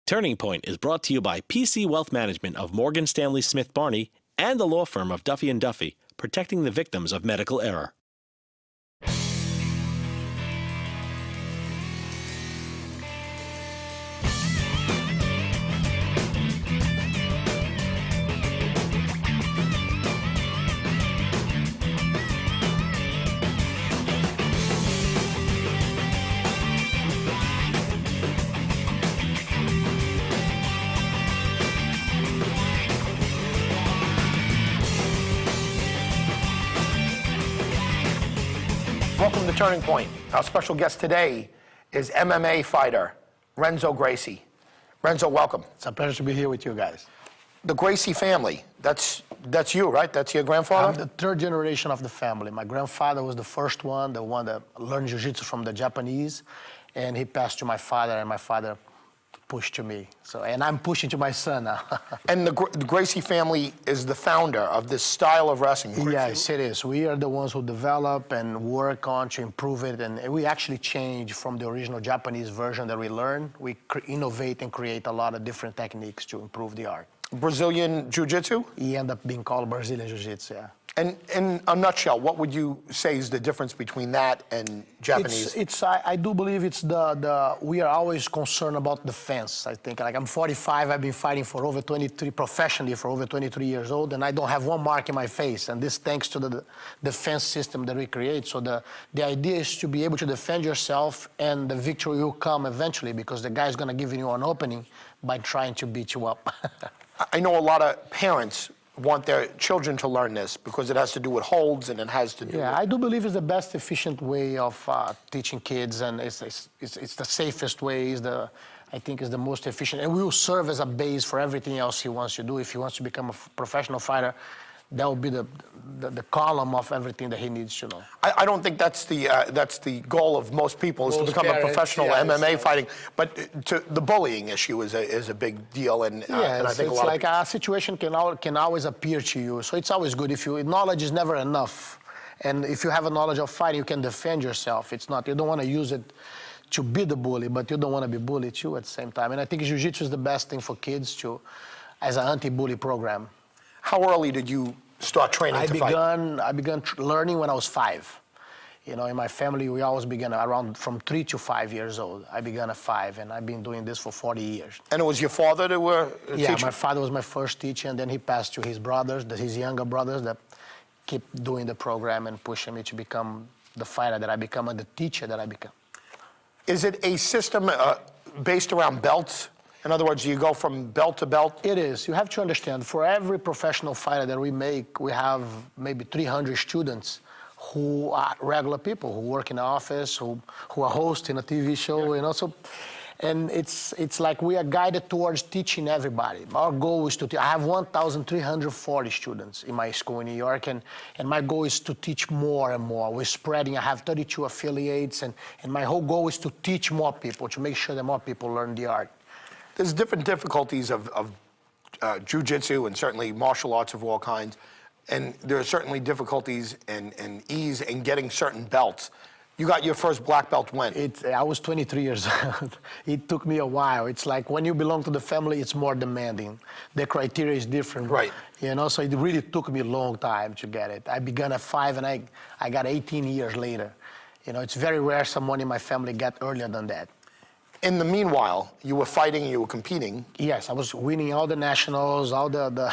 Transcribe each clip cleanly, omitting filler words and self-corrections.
Turning Point is brought to you by PC Wealth Management of Morgan Stanley Smith Barney and the law firm of Duffy & Duffy, protecting the victims of medical error. Welcome to Turning Point. Our special guest today is MMA fighter Renzo Gracie. Renzo, welcome. It's a pleasure to be here with you guys. The Gracie family, that's you, right? That's your grandfather? I'm the third generation of the family. My grandfather was the first one, the one that learned Jiu-Jitsu from the Japanese, and he passed to my father, and my father pushed to me. And I'm pushing to my son now. And the Gracie family is the founder of this style of wrestling. Yes, it is. We are the ones who develop and work on to improve it, and we actually change from the original Japanese version that we learned. We innovate and create a lot of different techniques to improve the art. Brazilian Jiu-Jitsu? He ended up being called Brazilian Jiu-Jitsu, yeah. And in a nutshell, what would you say is the difference between that and Japanese? I do believe it's we are always concerned about defense. I think, like, I'm 45, I've been fighting for over 23, professionally for over 23 years old, and I don't have one mark in my face. And this thanks to the defense system that we create. So the idea is to be able to defend yourself, and the victory will come eventually because the guy's gonna give you an opening by trying to beat you up. I know a lot of parents want their children to learn this because it has to do with holds and it has to do with... I do believe it's the best efficient way of teaching kids, and it's the safest way, I think is the most efficient, and will serve as a base for everything else he wants to do. If he wants to become a professional fighter, that will be the column of everything that he needs to know. I don't think that's the goal of most people, is to become a professional MMA fighting. But the bullying issue is a big deal, and I think it's like a situation can always appear to you. So it's always good knowledge is never enough, and if you have a knowledge of fighting, you can defend yourself. It's not, you don't want to use it to be the bully, but you don't want to be bullied too at the same time. And I think Jiu-Jitsu is the best thing for kids as an anti-bully program. How early did you start training to fight? I began learning when I was 5. You know, in my family, we always began around from 3 to 5 years old. I began at 5, and I've been doing this for 40 years. And it was your father that were teaching? Yeah, my father was my first teacher, and then he passed to his brothers, his younger brothers, that keep doing the program and pushing me to become the fighter that I become and the teacher that I become. Is it a system based around belts? In other words, you go from belt to belt? It is. You have to understand, for every professional fighter that we make, we have maybe 300 students who are regular people, who work in the office, who are hosting a TV show, you know. So, and it's like we are guided towards teaching everybody. Our goal is I have 1,340 students in my school in New York, and my goal is to teach more and more. We're spreading. I have 32 affiliates, and my whole goal is to teach more people, to make sure that more people learn the art. There's different difficulties of Jiu-Jitsu and certainly martial arts of all kinds. And there are certainly difficulties and ease in getting certain belts. You got your first black belt when? I was 23 years old. It took me a while. It's like when you belong to the family, it's more demanding. The criteria is different. Right. You know, so it really took me a long time to get it. I began at 5 and I got 18 years later. You know, it's very rare someone in my family got earlier than that. In the meanwhile, you were fighting, you were competing. Yes, I was winning all the nationals, all the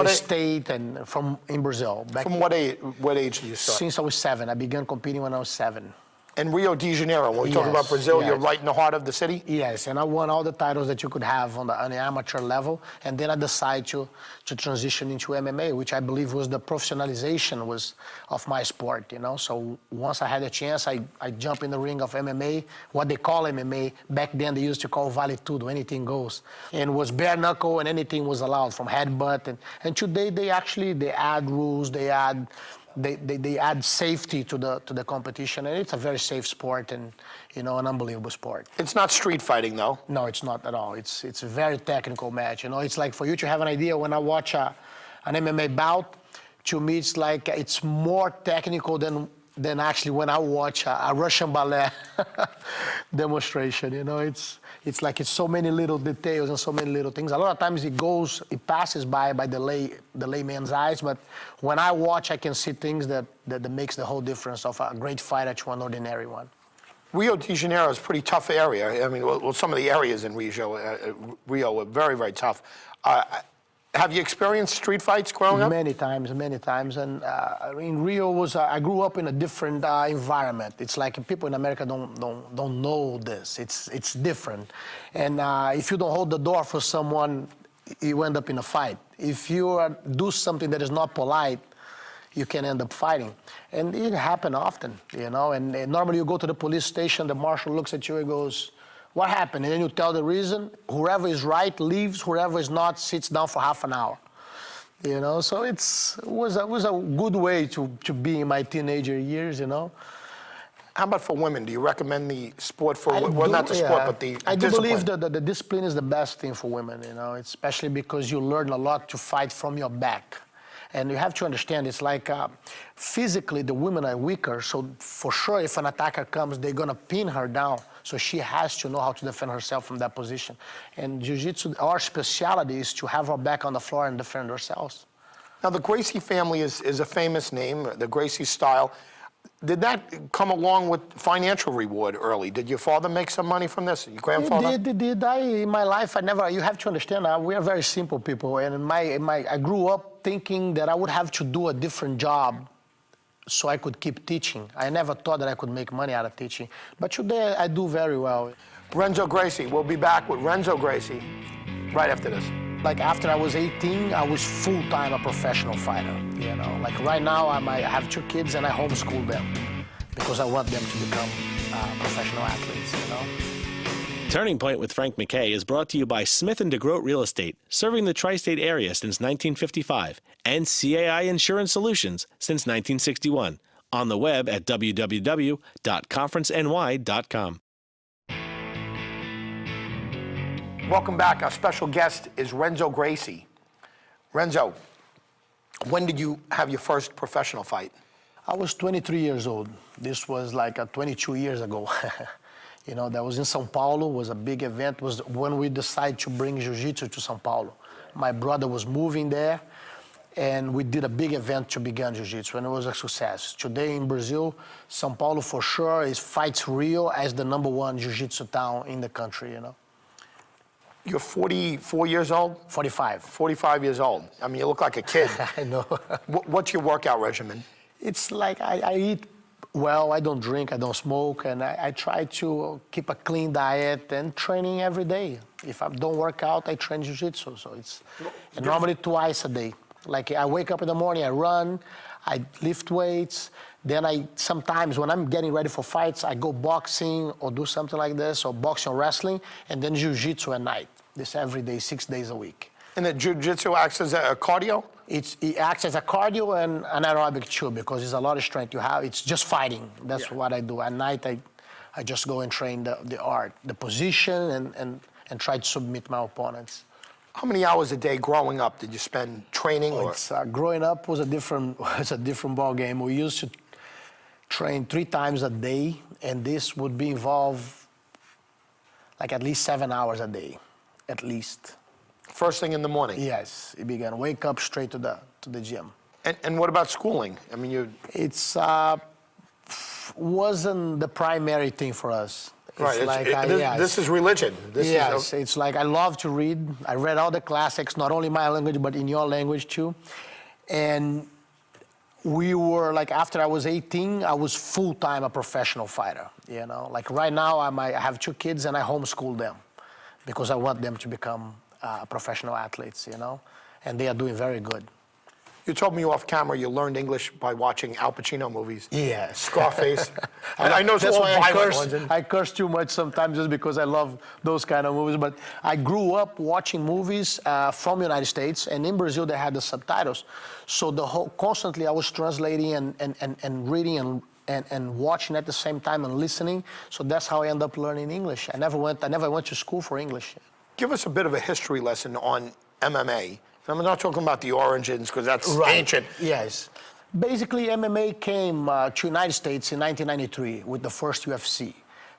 state, and in Brazil. From what age did you start? Since I was 7. I began competing when I was 7. And Rio de Janeiro, when we talk about Brazil, you're right in the heart of the city? Yes, and I won all the titles that you could have on the amateur level, and then I decided to transition into MMA, which I believe was the professionalization of my sport, you know. So once I had a chance, I jumped in the ring of MMA, what they call MMA. Back then they used to call vale tudo, anything goes. And it was bare knuckle and anything was allowed, from headbutt. And today they add rules, they add safety to the competition, and it's a very safe sport and, you know, an unbelievable sport. It's not street fighting, though. No, it's not at all. It's a very technical match. You know, it's like, for you to have an idea, when I watch an MMA bout, to me it's like it's more technical than than actually when I watch a Russian ballet demonstration. You know, it's like it's so many little details and so many little things. A lot of times it passes by the layman's eyes, but when I watch, I can see things that makes the whole difference of a great fighter to an ordinary one. Rio de Janeiro is a pretty tough area. I mean, well, some of the areas in Rio are very, very tough. Have you experienced street fights growing up? Many times. And in Rio I grew up in a different environment. It's like people in America don't know this. It's different. And if you don't hold the door for someone, you end up in a fight. If you do something that is not polite, you can end up fighting. And it happens often, you know. And normally you go to the police station, the marshal looks at you and goes, "What happened?" And then you tell the reason. Whoever is right leaves, whoever is not sits down for half an hour. You know, so it was a good way to be in my teenager years, you know. How about for women? Do you recommend the sport for not the sport, but the I do discipline? believe that the discipline is the best thing for women, you know, especially because you learn a lot to fight from your back. And you have to understand, it's like physically the women are weaker, so for sure if an attacker comes, they're gonna pin her down. So she has to know how to defend herself from that position. And Jiu-Jitsu, our specialty is to have her back on the floor and defend ourselves. Now, the Gracie family is a famous name, the Gracie style. Did that come along with financial reward early? Did your father make some money from this, your grandfather? It did. In my life, you have to understand, we are very simple people. And I grew up thinking that I would have to do a different job so I could keep teaching. I never thought that I could make money out of teaching. But today, I do very well. Renzo Gracie. We'll be back with Renzo Gracie right after this. Like after I was 18, I was full-time a professional fighter, you know. Like right now, I have 2 kids and I homeschool them because I want them to become professional athletes, you know. Turning Point with Frank MacKay is brought to you by Smith & DeGroat Real Estate, serving the tri-state area since 1955, and CAI Insurance Solutions since 1961. On the web at www.conferenceny.com. Welcome back. Our special guest is Renzo Gracie. Renzo, when did you have your first professional fight? I was 23 years old. This was like 22 years ago. You know, that was in São Paulo, was a big event, was when we decided to bring Jiu-Jitsu to São Paulo. My brother was moving there, and we did a big event to begin Jiu-Jitsu, and it was a success. Today in Brazil, São Paulo for sure fights Rio as the #1 Jiu-Jitsu town in the country, you know. You're 44 years old? 45. 45 years old. I mean, you look like a kid. I know. What's your workout regimen? It's like I eat well, I don't drink, I don't smoke, and I try to keep a clean diet and training every day. If I don't work out, I train Jiu-Jitsu, so it's normally twice a day. Like I wake up in the morning, I run, I lift weights, then sometimes when I'm getting ready for fights, I go boxing or do something like this, or boxing or wrestling, and then Jiu-Jitsu at night. This every day, 6 days a week. And the Jiu-Jitsu acts as a cardio? It acts as a cardio and an aerobic too, because it's a lot of strength you have. It's just fighting. That's what I do. At night, I just go and train the art, the position, and try to submit my opponents. How many hours a day growing up did you spend training? Growing up was a different ball game. We used to train 3 times a day, and this would be involved like at least 7 hours a day, at least. First thing in the morning? Yes, it began. Wake up straight to the gym. And what about schooling? I mean, It's wasn't the primary thing for us. Right. This is religion. It's like I love to read. I read all the classics, not only my language, but in your language too. And we were like, after I was 18, I was full-time a professional fighter. You know, like right now, I have 2 kids and I homeschool them because I want them to become professional athletes, you know, and they are doing very good. You told me off camera you learned English by watching Al Pacino movies. Yes. Scarface. I know it's that's all why violent ones. I curse too much sometimes just because I love those kind of movies. But I grew up watching movies from the United States, and in Brazil they had the subtitles. So constantly I was translating and reading and watching at the same time and listening. So that's how I ended up learning English. I never went to school for English. Give us a bit of a history lesson on MMA. I'm not talking about the origins because that's ancient. Yes. Basically, MMA came to United States in 1993 with the first UFC.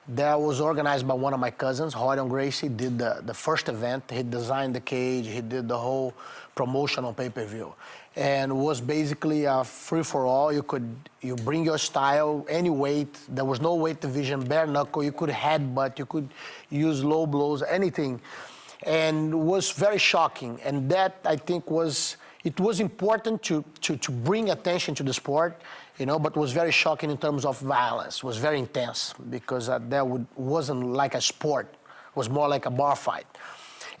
That was organized by one of my cousins, Renzo Gracie, did the first event. He designed the cage, he did the whole promotion on pay-per-view. And it was basically a free-for-all. You bring your style, any weight. There was no weight division, bare knuckle. You could headbutt, you could use low blows, anything. And it was very shocking. And that, I think, it was important to bring attention to the sport, but it was very shocking in terms of violence. It was very intense because wasn't like a sport. It was more like a bar fight.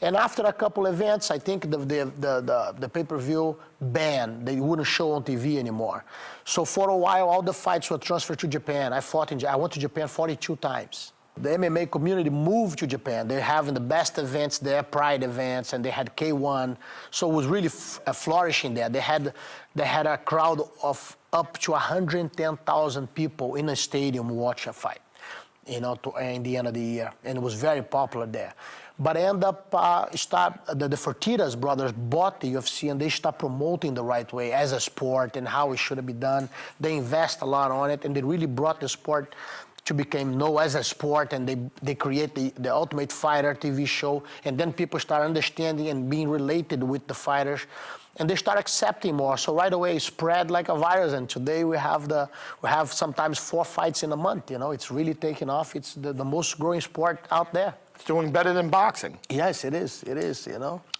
And after a couple events, I think the pay-per-view banned. They wouldn't show on TV anymore. So for a while, all the fights were transferred to Japan. I went to Japan 42 times. The MMA community moved to Japan. They're having the best events there, Pride events, and they had K1. So it was really flourishing there. They had a crowd of up to 110,000 people in a stadium watch a fight, in the end of the year. And it was very popular there. But I end up, the Fertitas brothers bought the UFC and they start promoting the right way as a sport and how it should be done. They invest a lot on it and they really brought the sport to become known as a sport, and they create the Ultimate Fighter TV show, and then people start understanding and being related with the fighters, and they start accepting more. So right away it spread like a virus, and today we have sometimes 4 fights in a month. It's really taking off. It's the most growing sport out there. It's doing better than boxing. Yes, it is. It is.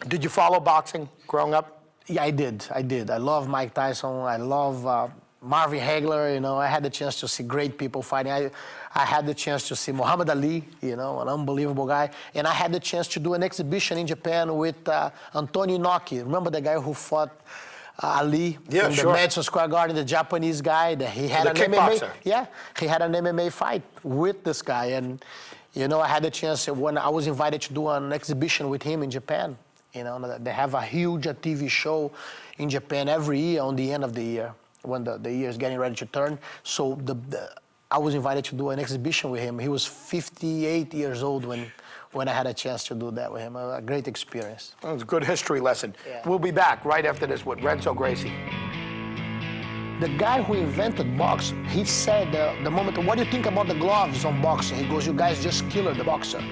Did you follow boxing growing up? Yeah, I did. I love Mike Tyson. I love Marvin Hagler. I had the chance to see great people fighting. I had the chance to see Muhammad Ali, an unbelievable guy. And I had the chance to do an exhibition in Japan with Antonio Inoki. Remember the guy who fought Ali in the Madison Square Garden, the Japanese guy? He had an kickboxer. MMA. Yeah, he had an MMA fight with this guy. And, I had the chance when I was invited to do an exhibition with him in Japan. They have a huge TV show in Japan every year on the end of the year, when the year is getting ready to turn. So I was invited to do an exhibition with him. He was 58 years old when I had a chance to do that with him. A great experience. Well, it's a good history lesson. Yeah. We'll be back right after this with Renzo Gracie. The guy who invented boxing, he said the moment, what do you think about the gloves on boxing? He goes, you guys just killed the boxer.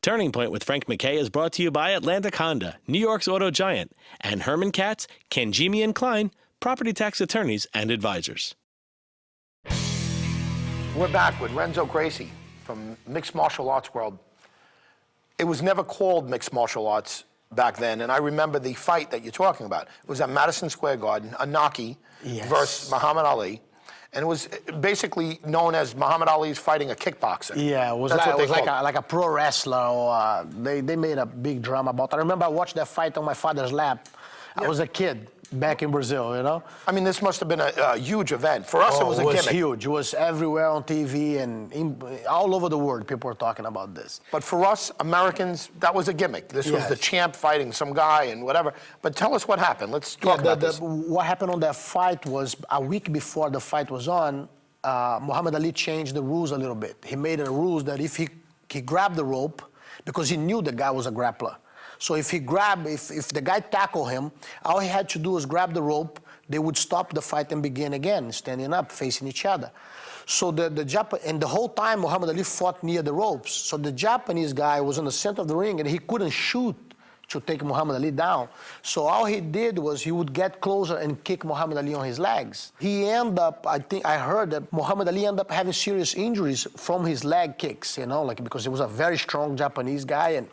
Turning Point with Frank MacKay is brought to you by Atlantic Honda, New York's auto giant, and Herman Katz, Kanjimi and Klein, property tax attorneys and advisors. We're back with Renzo Gracie from Mixed Martial Arts World. It was never called Mixed Martial Arts back then, and I remember the fight that you're talking about. It was at Madison Square Garden, Anaki versus Muhammad Ali, and it was basically known as Muhammad Ali's fighting a kickboxer. Yeah, it was like a pro wrestler. Or, they made a big drama about it. I remember I watched that fight on my father's lap. I was a kid back in Brazil, I mean, this must have been a huge event. For us, it was a gimmick. It was huge. It was everywhere on TV and all over the world. People were talking about this. But for us Americans, that was a gimmick. This was the champ fighting some guy and whatever. But tell us what happened. Let's talk about this. What happened on that fight was a week before the fight was on, Muhammad Ali changed the rules a little bit. He made a rules that if he grabbed the rope, because he knew the guy was a grappler. So if the guy tackled him, all he had to do was grab the rope. They would stop the fight and begin again, standing up, facing each other. So and the whole time Muhammad Ali fought near the ropes. So the Japanese guy was in the center of the ring and he couldn't shoot to take Muhammad Ali down. So all he did was he would get closer and kick Muhammad Ali on his legs. He ended up, I heard that Muhammad Ali ended up having serious injuries from his leg kicks, because he was a very strong Japanese guy, and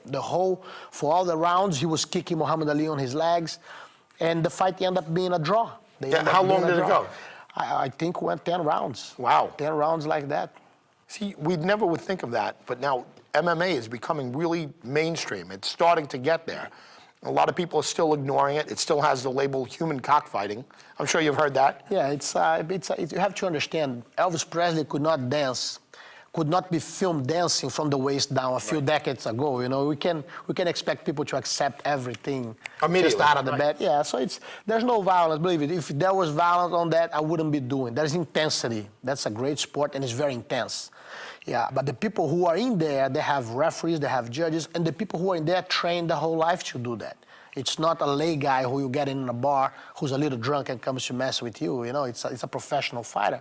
for all the rounds, he was kicking Muhammad Ali on his legs, and the fight ended up being a draw. How long did it go? I think went 10 rounds. Wow. 10 rounds like that. See, we never would think of that, but now MMA is becoming really mainstream. It's starting to get there. A lot of people are still ignoring it. It still has the label human cockfighting. I'm sure you've heard that. Yeah, you have to understand, Elvis Presley could not dance, could not be filmed dancing from the waist down a few decades ago. We can expect people to accept everything just out of the bed. Yeah, so there's no violence. Believe it. If there was violence on that, I wouldn't be doing. There's intensity. That's a great sport, and it's very intense. Yeah, but the people who are in there, they have referees, they have judges, and the people who are in there train their whole life to do that. It's not a lay guy who you get in a bar who's a little drunk and comes to mess with you. You know, it's a professional fighter.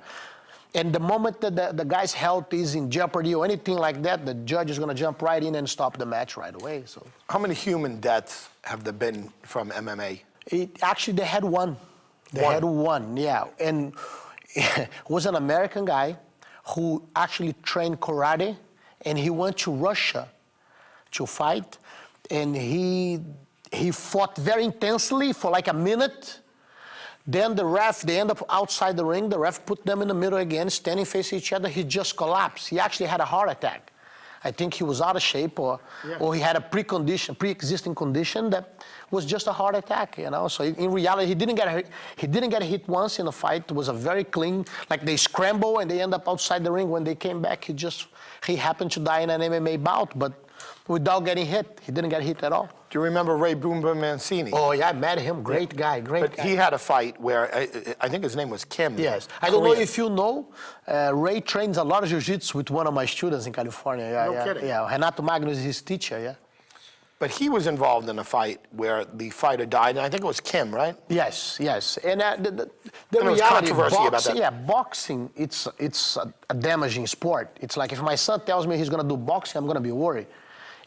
And the moment that the guy's health is in jeopardy or anything like that, the judge is going to jump right in and stop the match right away. So, how many human deaths have there been from MMA? Actually, they had one. They had one, yeah. And it was an American guy who actually trained karate, and he went to Russia to fight, and he fought very intensely for like a minute. Then they end up outside the ring. The ref put them in the middle again, standing facing each other. He just collapsed. He actually had a heart attack. I think he was out of shape, or he had a pre-existing condition that was just a heart attack, you know. So in reality, he didn't get hit once in the fight. It was a very clean, like they scramble and they end up outside the ring. When they came back, he happened to die in an MMA bout, but without getting hit. He didn't get hit at all. Do you remember Ray Boomba Mancini? Oh, yeah, I met him. Great guy, great guy. He had a fight where, I think his name was Kim. Yes. I don't know if you know, Ray trains a lot of Jiu-Jitsu with one of my students in California. No kidding. Yeah, Renato Magnus is his teacher, yeah. But he was involved in a fight where the fighter died, and I think it was Kim, right? Yes. And the there was reality, controversy about that. Yeah, boxing, it's a damaging sport. It's like if my son tells me he's going to do boxing, I'm going to be worried.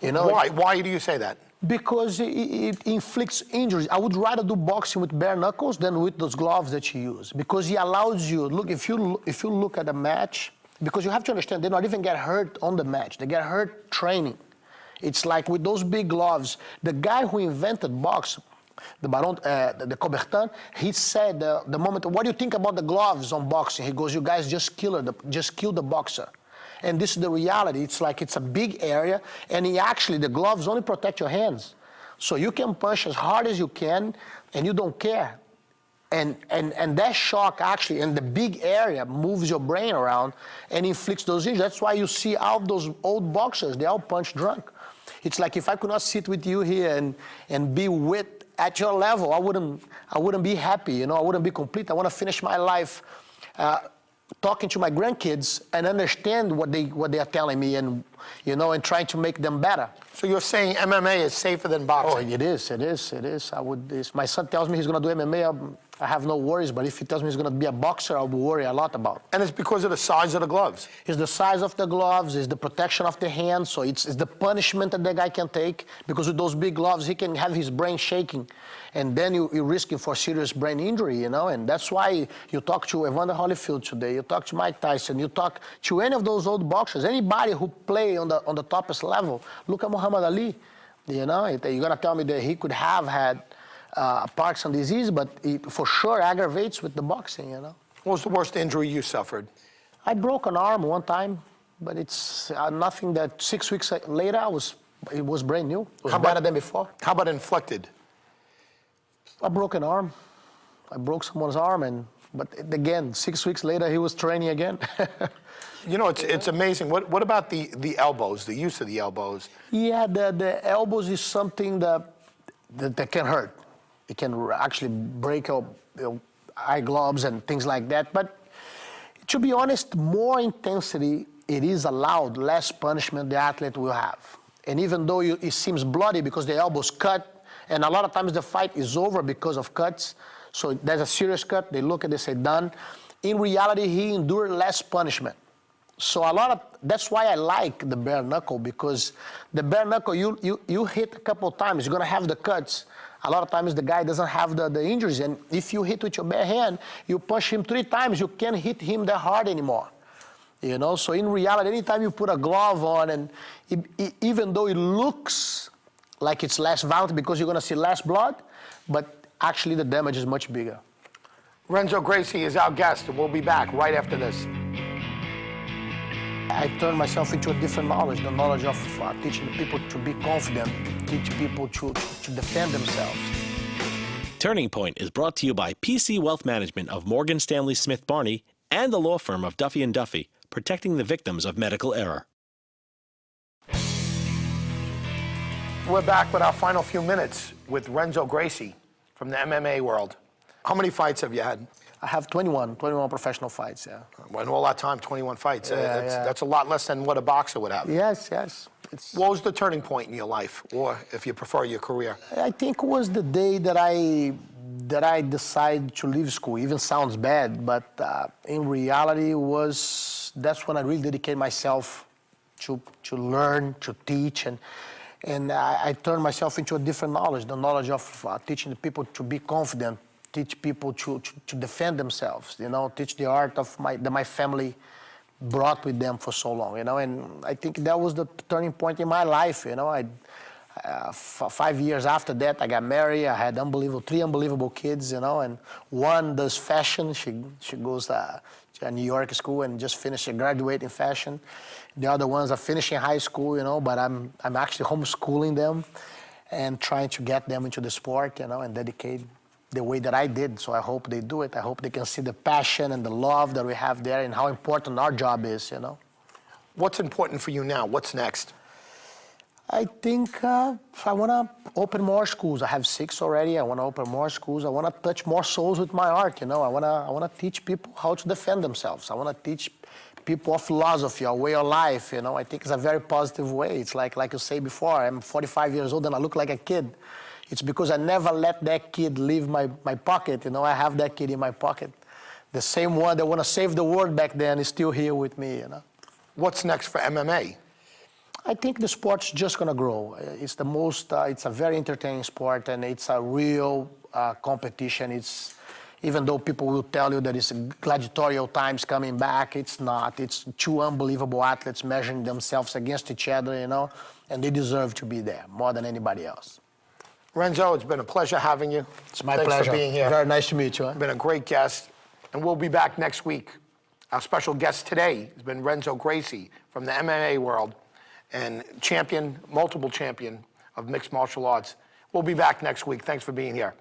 You know? Why? Why do you say that? Because it inflicts injuries. I would rather do boxing with bare knuckles than with those gloves that you use, because he allows you. Look, if you look at a match, because you have to understand, they don't even get hurt on the match. They get hurt training. It's like with those big gloves. The guy who invented box, the Coubertin, he said the moment, what do you think about the gloves on boxing? He goes, you guys just kill the boxer. And this is the reality. It's like it's a big area, and the gloves only protect your hands. So you can punch as hard as you can, and you don't care. And that shock actually, in the big area, moves your brain around and inflicts those injuries. That's why you see all those old boxers, they all punch drunk. It's like if I could not sit with you here and be at your level, I wouldn't be happy, you know, I wouldn't be complete. I want to finish my life talking to my grandkids and understand what they are telling me, and you know, and trying to make them better. So you're saying MMA is safer than boxing? Oh, it is. If my son tells me he's going to do MMA, I have no worries. But if he tells me he's going to be a boxer, I'll worry a lot about. And it's because of the size of the gloves? It's the size of the gloves, it's the protection of the hand, so it's the punishment that the guy can take, because with those big gloves, he can have his brain shaking, and then you're risking for serious brain injury, you know, and that's why you talk to Evander Holyfield today, you talk to Mike Tyson, you talk to any of those old boxers, anybody who play on the toppest level. Look at Muhammad Ali, you know, you're going to tell me that he could have had Parkinson's disease, but it for sure aggravates with the boxing, you know. What was the worst injury you suffered? I broke an arm one time, but it's nothing that 6 weeks later it was brand new. It was better than before. How about inflicted? I broke an arm. I broke someone's arm, but again, 6 weeks later he was training again. You know, it's amazing. What about the elbows, the use of the elbows? Yeah, the elbows is something that can hurt. It can actually break your eye gloves and things like that. But to be honest, more intensity it is allowed, less punishment the athlete will have. And even though it seems bloody because the elbow's cut, and a lot of times the fight is over because of cuts, so there's a serious cut, they look and they say done. In reality, he endured less punishment. So that's why I like the bare knuckle, because the bare knuckle, you hit a couple of times, you're gonna have the cuts. A lot of times the guy doesn't have the injuries, and if you hit with your bare hand, you push him 3 times, you can't hit him that hard anymore. You know, so in reality, anytime you put a glove on, and even though it looks like it's less violent because you're gonna see less blood, but actually the damage is much bigger. Renzo Gracie is our guest, and we'll be back right after this. I turned myself into a different knowledge, the knowledge of teaching people to be confident, teach people to defend themselves. Turning Point is brought to you by PC Wealth Management of Morgan Stanley Smith Barney and the law firm of Duffy & Duffy, protecting the victims of medical error. We're back with our final few minutes with Renzo Gracie from the MMA world. How many fights have you had? I have 21 professional fights, yeah. In all that time, 21 fights. That's a lot less than what a boxer would have. Yes. What was the turning point in your life, or if you prefer, your career? I think it was the day that I decided to leave school. Even sounds bad, but in reality, that's when I really dedicated myself to learn, to teach, and I turned myself into a different knowledge, the knowledge of teaching the people to be confident, teach people to defend themselves, teach the art of that my family brought with them for so long, and I think that was the turning point in my life, 5 years after that, I got married. I had 3 unbelievable kids, and one does fashion. She goes to a New York school and just finished a graduate in fashion. The other ones are finishing high school, but I'm actually homeschooling them and trying to get them into the sport, and dedicate the way that I did. So I hope they do it. I hope they can see the passion and the love that we have there and how important our job is, What's important for you now? What's next? I think I want to open more schools. I have 6 already. I want to open more schools. I want to touch more souls with my art. I want to teach people how to defend themselves. I want to teach people a philosophy, a way of life. I think it's a very positive way. It's like you say before. I'm 45 years old and I look like a kid. It's because I never let that kid leave my pocket. I have that kid in my pocket. The same one that want to save the world back then is still here with me. What's next for MMA? I think the sport's just going to grow. It's it's a very entertaining sport, and it's a real competition. Even though people will tell you that it's gladiatorial times coming back, it's not. It's 2 unbelievable athletes measuring themselves against each other, and they deserve to be there more than anybody else. Renzo, it's been a pleasure having you. It's my Thanks pleasure. for being here. Very nice to meet you. You've been a great guest, and we'll be back next week. Our special guest today has been Renzo Gracie from the MMA world and multiple champion of mixed martial arts. We'll be back next week. Thanks for being here.